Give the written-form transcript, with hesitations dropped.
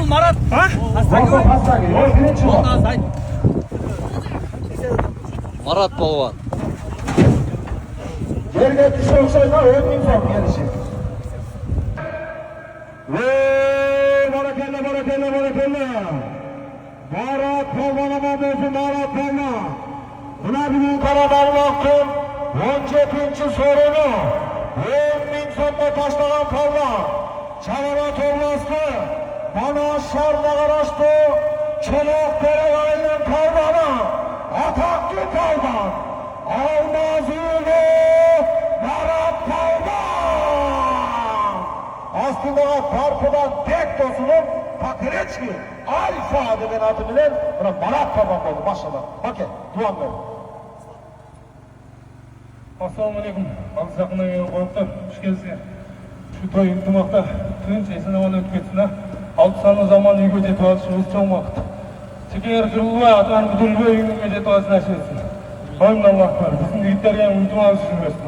Marat. Marat Balvan. Yerine düşe olsaydı 10 bin son gelişi. Ve barakalla. Marat Balvan'a babası Marat Balvan. Buna bir Karabağlı'nın 17. sorunu. 10 bin sonuna taşlanan Balvan. Çalana torlastı. Bana şarla araçtı. Çolak Dere yayılan Balvan'a. Ataklı Balvan. Almazılı Marat Balvan. Aslında parkıdan tek dosunun Pakireçki. Alfa adının adı bilen buna Marat Balvan oldu maşallah. Bakın duam verin. Assalamu alaikum. Hamza yakından gelip koyuplar. Hoş geldiniz. Şu toy ынтымақта тынч есін аман өтіп кетсін. Алып саны заман үйге жетіп алышы өз чоң уақыт. Текеңер кырылбай, атан бүтілбей үйіңе жетіп алысын әшесін. Қойымын Аллах бар. Біздің иттерге ұйтым алысын жүрмесін.